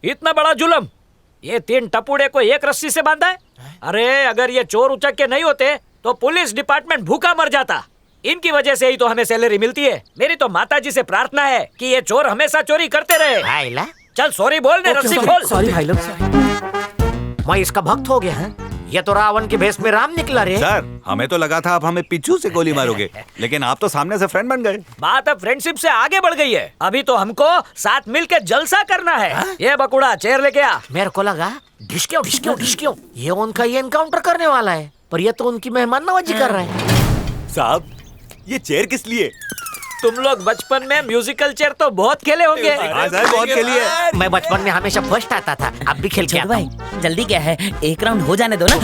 इतना बड़ा जुल्म, ये 3 टपुड़े को एक रस्सी से बांधा है। अरे अगर ये चोर उचक के नहीं होते तो पुलिस डिपार्टमेंट भूखा मर जाता। इनकी वजह से ही तो हमें सैलरी मिलती है। मेरी तो माताजी से प्रार्थना है कि ये चोर हमेशा चोरी करते रहे। चल सॉरी बोल दे, रस्सी खोल। सॉरी भाई लोग, मैं इसका भक्त हो गया है। ये तो रावण के भेष में राम निकला रे। सर हमें तो लगा था आप हमें पीछू से गोली मारोगे, लेकिन आप तो सामने से फ्रेंड बन गए। बात अब फ्रेंडशिप से आगे बढ़ गई है। अभी तो हमको साथ मिलकर जलसा करना है। ये बकुड़ा चेयर लेके आ। मेरे को लगा ढिशक्यो ये उनका ये एनकाउंटर करने वाला है, पर ये तो उनकी मेहमान नवाजी कर रहा है। साहब ये चेयर किस लिए? तुम लोग बचपन में म्यूजिकल चेयर तो बहुत खेले होंगे। हाँ सर, बहुत खेली है। मैं बचपन में हमेशा फर्स्ट आता था, अब भी खेल के आता हूँ। भाई जल्दी क्या है, एक राउंड हो जाने दो ना।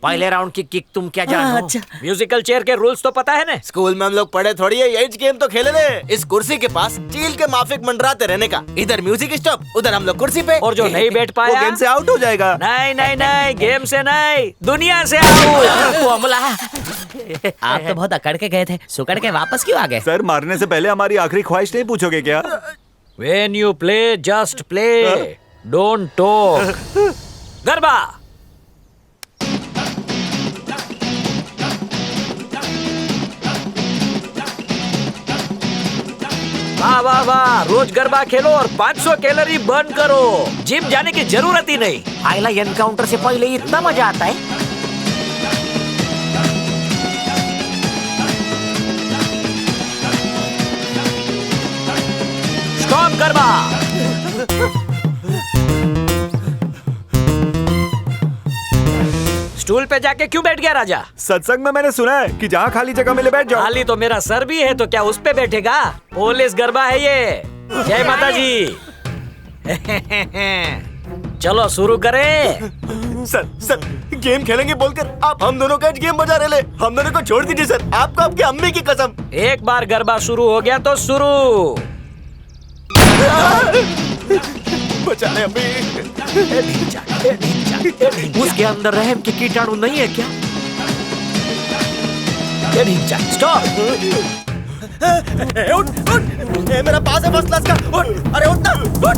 पहले राउंड की किक तुम क्या जानो? अच्छा। म्यूजिकल चेयर के रूल्स तो पता है ना? स्कूल में हम लोग पढ़े थोड़ी है, यही गेम तो खेले थे। इस कुर्सी के पास चील के माफिक मंडराते रहने का। इधर म्यूजिक स्टॉप, उधर हम लोग कुर्सी पे। और जो नहीं बैठ पाया वो गेम से आउट हो जाएगा। नहीं, गेम से नहीं, दुनिया से आउट। आप तो बहुत अकड़ के गए थे, सुकड़ के वापस क्यों आ गए? सर मारने से पहले हमारी आखिरी ख्वाहिश नहीं पूछोगे क्या? When you play, just play. Don't talk. Garba. वाह वाह वाह, रोज गरबा खेलो और 500 कैलोरी बर्न करो। जिम जाने की जरूरत ही नहीं। आइला एनकाउंटर से पहले इतना मजा आता है। स्टॉप गरबा। स्टूल पे जाके क्यों बैठ गया राजा? सत्संग में मैंने सुना है कि जहाँ खाली जगह मिले बैठ जाओ। खाली तो मेरा सर भी है, तो क्या उस पे बैठेगा? पुलिस गरबा है ये। जय माता जी। चलो शुरू करें। सर गेम खेलेंगे बोलकर आप हम दोनों का गेम बजा रहे ले। हम दोनों को छोड़ दीजिए सर, आपको आपकी अम्मी की कसम। एक बार गरबा शुरू हो गया तो शुरू। बचा ले अम्मी। उसके अंदर रहम के कीटाणु नहीं है क्या? स्टॉप। उठ, मेरा पास है फर्स्ट क्लास का। उठ, अरे उठ ना, उठ।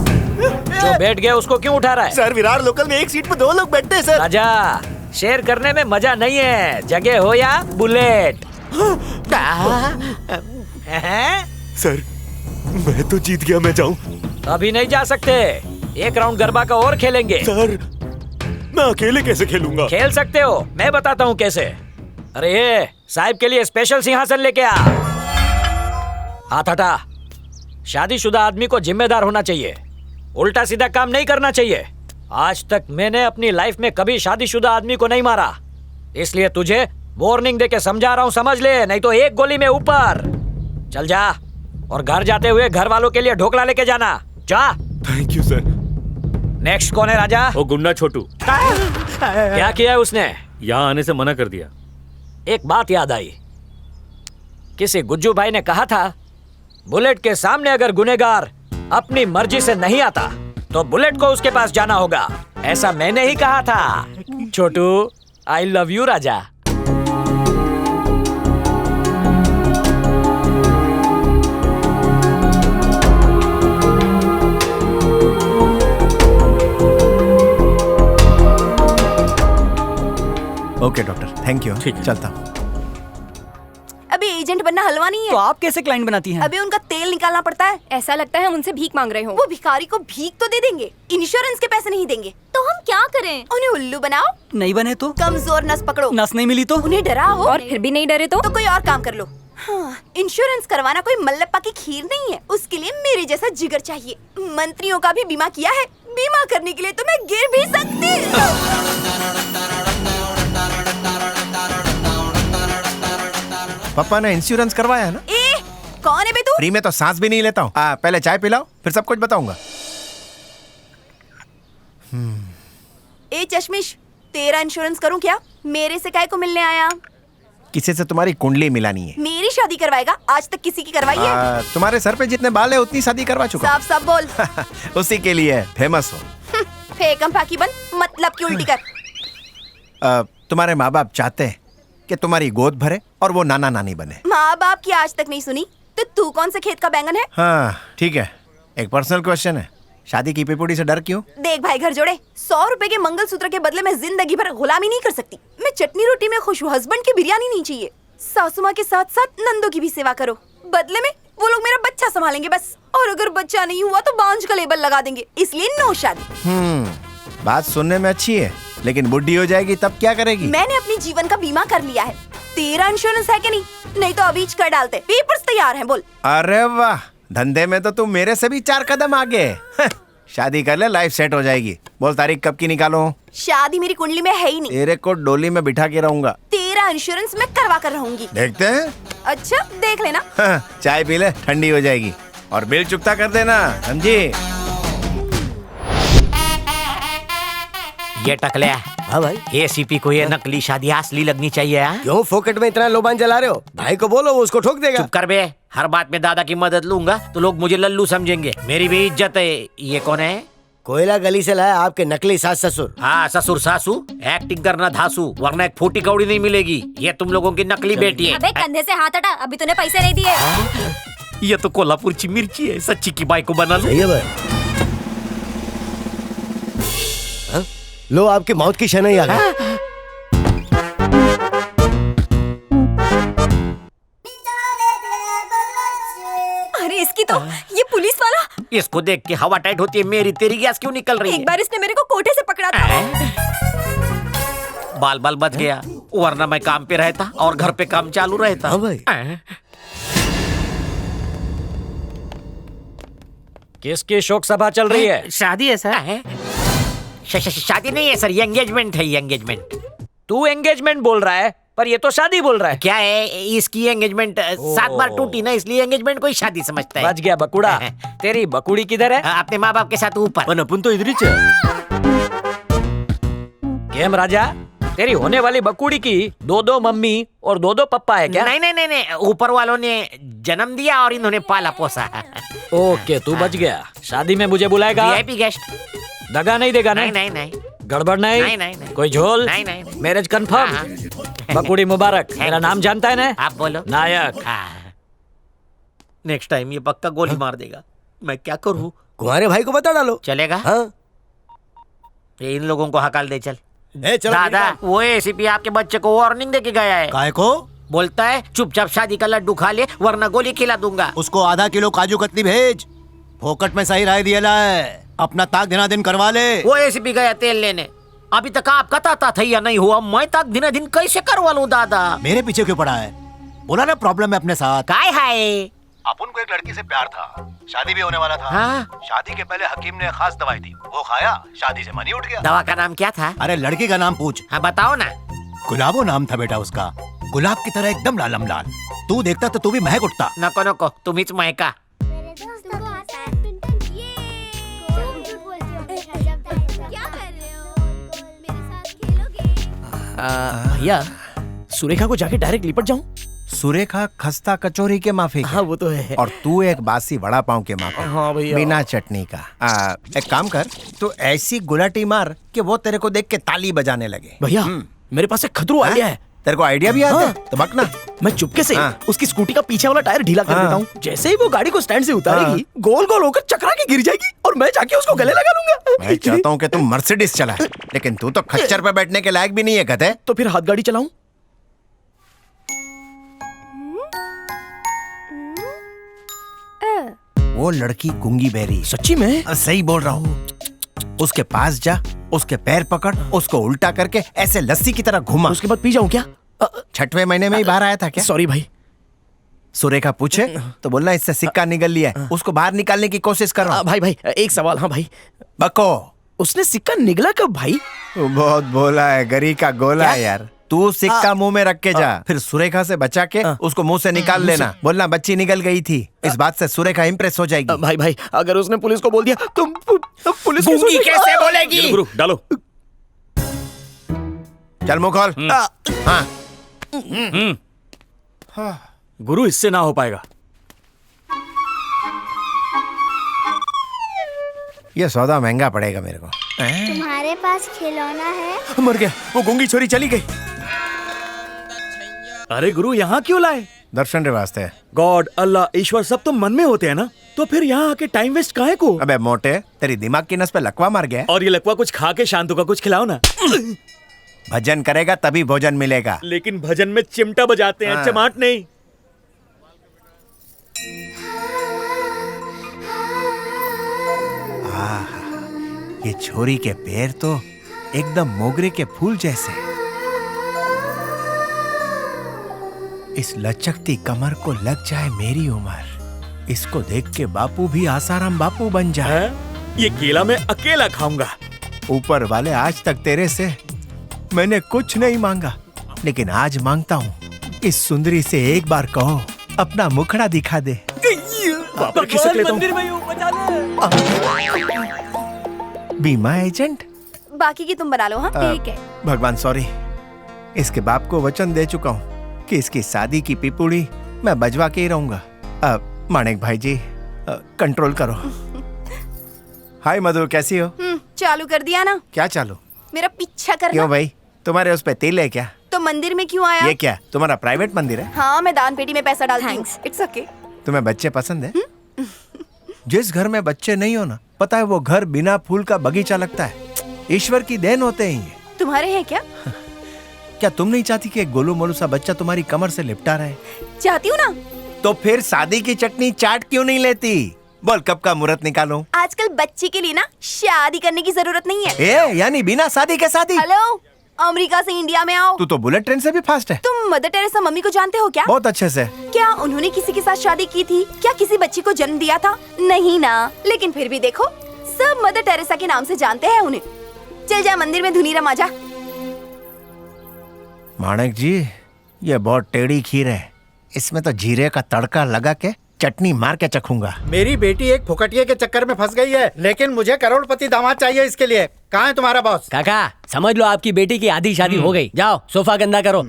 जो बैठ गया उसको क्यों उठा रहा है? सर विरार लोकल में एक सीट पे 2 लोग बैठते हैं सर। राजा, शेयर करने में मजा नहीं है। जगह हो या बुलेट। सर मैं तो जीत गया, मैं जाऊं? अभी नहीं जा सकते, एक राउंड गरबा का और खेलेंगे। सर मैं अकेले कैसे खेलूंगा? खेल सकते हो, मैं बताता हूँ कैसे। अरे ये साहिब के लिए स्पेशल सिंहासन लेके आ। हाथ हटा। शादीशुदा आदमी को जिम्मेदार होना चाहिए, उल्टा सीधा काम नहीं करना चाहिए। आज तक मैंने अपनी लाइफ में कभी शादीशुदा आदमी को नहीं मारा, इसलिए तुझे वार्निंग देके समझा रहा हूँ, समझ ले, नहीं तो एक गोली में ऊपर। चल जा, और घर जाते हुए घर वालों के लिए ढोकला लेके जाना। जा। Thank you sir. नेक्स्ट कौन है राजा? वो गुंडा छोटू। क्या किया है उसने? यहाँ आने से मना कर दिया। एक बात याद आई, किसी गुज्जू भाई ने कहा था बुलेट के सामने अगर गुनहगार अपनी मर्जी से नहीं आता तो बुलेट को उसके पास जाना होगा। ऐसा मैंने ही कहा था। छोटू, आई लव यू राजा। Okay doctor, thank you. ठीक है। चलता हूँ। अभी एजेंट बनना हलवा नहीं है। तो आप कैसे क्लाइंट बनाती हैं? अभी उनका तेल निकालना पड़ता है। ऐसा लगता है हम उनसे भीख मांग रहे हो। वो भिखारी को भीख तो दे देंगे, इंश्योरेंस के पैसे नहीं देंगे। तो हम क्या करें? उन्हें उल्लू बनाओ। नहीं बने तो? कमजोर नस पकड़ो। नस नहीं मिली तो? उन्हें डराओ। और फिर भी नहीं डरे तो? कोई और काम कर लो। हाँ, इंश्योरेंस करवाना कोई मल्लप्पा की खीर नहीं है। उसके लिए मेरे जैसा जिगर चाहिए। मंत्रियों का भी बीमा किया है, बीमा करने के लिए तो मैं गिर भी सकती। पापा ने इंश्योरेंस करवाया है ना? ए, कौन है बे तू? फ्री में तो सांस भी नहीं लेता हूँ। पहले चाय पिलाओ, फिर सब कुछ बताऊंगा। ए चश्मिश, तेरा इंश्योरेंस करूं क्या? मेरे से काय को मिलने आया? किसी से तुम्हारी कुंडली मिलानी है। मेरी शादी करवाएगा? आज तक किसी की करवाई है? तुम्हारे सर पे जितने बाल है उतनी शादी करवा चुका हूं। सब बोल। उसी के लिए फेमस हो। फेकम फाकी बन, मतलब की उल्टी कर। तुम्हारे माँ बाप चाहते हैं कि तुम्हारी गोद भरे और वो नाना नानी बने। माँ बाप की आज तक नहीं सुनी तो तू कौन से खेत का बैंगन है? हाँ ठीक है, एक पर्सनल क्वेश्चन है। शादी की पिपुड़ी से डर क्यों? देख भाई घर जोड़े, 100 रुपए के मंगलसूत्र के बदले मैं जिंदगी भर गुलामी नहीं कर सकती। मैं चटनी रोटी में खुश हूँ, हस्बैंड की बिरयानी नहीं चाहिए। सासू माँ के साथ साथ नंदो की भी सेवा करो, बदले में वो लोग मेरा बच्चा संभालेंगे बस। और अगर बच्चा नहीं हुआ तो बांझ का लेबल लगा देंगे, इसलिए नो शादी। बात सुनने में अच्छी है, लेकिन बुढ़ी हो जाएगी तब क्या करेगी? मैंने अपने जीवन का बीमा कर लिया है। तेरा इंश्योरेंस है कि नहीं? नहीं तो अभी कर डालते, पेपर्स तैयार हैं, बोल। अरे वाह, धंधे में तो तुम मेरे से भी 4 कदम आगे। शादी कर ले, लाइफ सेट हो जाएगी। बोल तारीख कब की निकालो? शादी मेरी कुंडली में है ही नहीं। तेरे को डोली में बिठा के रहूंगा। तेरा इंश्योरेंस मैं करवा कर रहूंगी। देखते हैं। अच्छा देख लेना। चाय पी ले, ठंडी हो जाएगी। और बिल चुकता कर देना, समझी? ये टकले हाँ भाई, एसीपी को ये नकली शादी असली लगनी चाहिए। हाँ? क्यों फोकट में इतना लोबान जला रहे हो? भाई को बोलो, वो उसको ठोक देगा। चुप कर बे, हर बात में दादा की मदद लूंगा तो लोग मुझे लल्लू समझेंगे। मेरी भी इज्जत है। ये कौन है? कोयला गली से लाया आपके नकली सास ससुर। हाँ, ससुर सासू एक्टिंग करना धासू, वरना एक फूटी कौड़ी नहीं मिलेगी। ये तुम लोगों की नकली बेटी है। अबे कंधे से हाथ हटा, अभी तूने पैसे नहीं दिए। ये तो कोल्हापुर की मिर्ची है, सच्ची की बाई को बना लो। सही है भाई। लो आपकी मौत की शनाई आ गई। अरे इसकी तो, ये पुलिस वाला। इसको देख के हवा टाइट होती है मेरी, तेरी गैस क्यों निकल रही है? एक बार इसने मेरे को कोठे से पकड़ा था। बाल बाल बच गया, वरना मैं काम पे रहता और घर पे काम चालू रहता। हाँ भाई। किसकी शोक सभा चल रही है? शादी है सर। शादी नहीं है सर, ये एंगेजमेंट है। ये एंगेजमेंट। तू एंगेजमेंट बोल रहा है, पर ये तो शादी बोल रहा है। क्या है, इसकी एंगेजमेंट 7 बार टूटी ना, इसलिए एंगेजमेंट को ही शादी समझता है। बच गया बकुड़ा। तेरी बकुड़ी किधर है? अपने माँ बाप के साथ ऊपर। अपन तो इधर ही चल। केम राजा, तेरी होने वाली बकुड़ी की 2-2 मम्मी और 2-2 पप्पा है क्या? नहीं नहीं नहीं नहीं, ऊपर वालों ने जन्म दिया और इन्होंने पाला पोसा। ओके, तू बच गया। शादी में मुझे बुलाएगा? VIP guest. दगा नहीं देगा? नहीं नहीं नहीं। गड़बड़ नहीं? नहीं, नहीं, नहीं। कोई झोल? नहीं, नहीं, नहीं। Marriage confirm? बकुड़ी मुबारक। मेरा नाम जानता है ना? आप बोलो। नायक। नेक्स्ट टाइम ये पक्का गोली मार देगा। मैं क्या करूँ? कुंवारे भाई को बता डालो। चलेगा? हाँ। ये इन लोगों को हकाल दे चल। चलो दादा, वो एसीपी आपके बच्चे को वार्निंग दे के गया है। काय को? बोलता है चुपचाप शादी का लड्डू खा ले, वरना गोली खिला दूंगा। उसको आधा किलो काजू कतली भेज। फोकट में सही राय दिया है, अपना ताक दिना दिन करवा ले। वो एसीपी गया तेल लेने। अभी तक आपका ताता था या नहीं हुआ? मैं ताक दिना दिन कैसे करवा लूं दादा? मेरे पीछे क्यों पड़ा है? बोला ना प्रॉब्लम है अपने साथ। काय है? अपन को एक लड़की से प्यार था, शादी भी होने वाला था। हाँ? शादी के पहले हकीम ने खास दवाई दी, वो खाया, शादी से मन ही उठ गया। दवा का नाम क्या था? अरे लड़की का नाम पूछ। हाँ बताओ ना। गुलाबो नाम था बेटा उसका। गुलाब की तरह एकदम लालम लाल। तू देखता तो तू भी महक उठता। नको नको, तुम्हीच महका। भैया, सुरेखा को जाके डायरेक्ट लिपट जाऊं? सुरेखा खस्ता कचौरी के माफी हाँ वो तो है। और तू एक बासी वड़ा पाव के माफी। हाँ भैया। बिना चटनी का। एक काम कर, तू ऐसी गुलाटी मार कि वो तेरे को देख के ताली बजाने लगे। भैया, मेरे पास एक खतरू आइडिया है। तेरे को आइडिया भी आता है? हाँ। तो बकना। मैं चुपके से हाँ। उसकी स्कूटी का पीछे वाला टायर ढीला कर हाँ। देता हूँ। जैसे ही वो गाड़ी को स्टैंड से उतारेगी, गोल गोल होकर चकरा के गिर जाएगी और मैं जाके उसको गले लगा लूंगा। मैं चाहता हूँ कि तुम मर्सिडीज चला, लेकिन तू तो खच्चर पे बैठने के लायक भी नहीं है कहते। तो फिर हाथ गाड़ी चलाऊं? वो लड़की गूंगी बहरी। सच्ची में? सही बोल रहा हूँ। उसके पास जा, उसके पैर पकड़, उसको उल्टा करके ऐसे लस्सी की तरह घुमा। उसके बाद पी जाऊं क्या? 6वें महीने में ही बाहर आया था क्या? सॉरी भाई। सुरेखा पूछे तो बोलना इससे सिक्का निकल लिया है, उसको बाहर निकालने की कोशिश कर रहा हूं। भाई भाई एक सवाल। हाँ भाई, बको। उसने सिक्का निगला कब भाई? बहुत बोला है, गरी का गोला है यार। तू सिक्का मुंह में रख के जा, फिर सुरेखा से बचा के उसको मुंह से निकाल लेना। बोलना बच्ची निकल गई थी। इस बात से सुरेखा इम्प्रेस हो जाएगी। भाई भाई, अगर उसने पुलिस को बोल दिया तो पुलिस गूंगी कैसे बोलेगी? गुरु डालो। चल मुंह खोल। हाँ। गुरु, इससे ना हो पाएगा। ये सौदा महंगा पड़ेगा मेरे को। तुम्हारे पास खिलौना है? मर गया, वो गूंगी छोरी चली गई। अरे गुरु, यहाँ क्यों लाए? दर्शन रे वास्ते। गॉड, अल्लाह, ईश्वर सब तो मन में होते हैं ना, तो फिर यहाँ आके टाइम वेस्ट काहे को? अबे मोटे, तेरी दिमाग की नस पे लकवा मार गया है? और ये लकवा कुछ खा के शांतु का कुछ खिलाओ ना। भजन करेगा तभी भोजन मिलेगा। लेकिन भजन में चिमटा बजाते हैं, हाँ। चमाट नहीं। ये छोरी के पैर तो एकदम मोगरे के फूल जैसे। इस लचकती कमर को लग जाए मेरी उम्र, इसको देख के बापू भी आसाराम बापू बन जाए। ये केला मैं अकेला खाऊंगा। ऊपर वाले आज तक तेरे से मैंने कुछ नहीं मांगा, लेकिन आज मांगता हूँ, इस सुंदरी से एक बार कहो अपना मुखड़ा दिखा दे। मंदिर में हूँ, बचा ले। बीमा एजेंट? बाकी की तुम बना लो। हाँ ठीक है। भगवान सॉरी, इसके बाप को वचन दे चुका हूँ कि इसकी शादी की पिपुड़ी मैं बजवा के ही रहूंगा। माणिक भाई जी, कंट्रोल करो। हाय मधु, कैसी हो? चालू कर दिया ना? क्या चालू? मेरा पीछा करना। क्यों भाई, तुम्हारे उस पे तिल है क्या? तो मंदिर में क्यों आया? ये क्या तुम्हारा प्राइवेट मंदिर है? हाँ, मैं दान पेटी में पैसा डालती हूँ। It's okay. तुम्हें बच्चे पसंद है? जिस घर में बच्चे नहीं हो ना, पता है वो घर बिना फूल का बगीचा लगता है। ईश्वर की देन होते हैं ये। तुम्हारे हैं क्या? क्या तुम नहीं चाहती कि एक गोलू मोलू सा बच्चा तुम्हारी कमर से लिपटा रहे? चाहती हूँ ना। तो फिर शादी की चटनी चाट क्यों नहीं लेती? बोल कब का मुहूर्त निकालूं? आजकल बच्चे के लिए ना शादी करने की जरूरत नहीं है। यानी बिना शादी के शादी? हेलो, अमेरिका से इंडिया में आओ। तू तो बुलेट ट्रेन से भी फास्ट है। तुम मदर टेरेसा मम्मी को जानते हो क्या? बहुत अच्छे से। क्या उन्होंने किसी के साथ शादी की थी? क्या किसी बच्ची को जन्म दिया था? नहीं ना। लेकिन फिर भी देखो, सब मदर टेरेसा के नाम से जानते हैं उन्हें। चल जा मंदिर में धुनी रमा जा। माणिक जी, ये बहुत टेढ़ी खीर है, इसमें तो जीरे का तड़का लगा के चटनी मार के चखूंगा। मेरी बेटी एक फुकटिये के चक्कर में फंस गई है, लेकिन मुझे करोड़पति दामाद चाहिए इसके लिए। कहाँ है तुम्हारा बॉस? काका, समझ लो आपकी बेटी की आधी शादी हो गई। जाओ सोफा गंदा करो।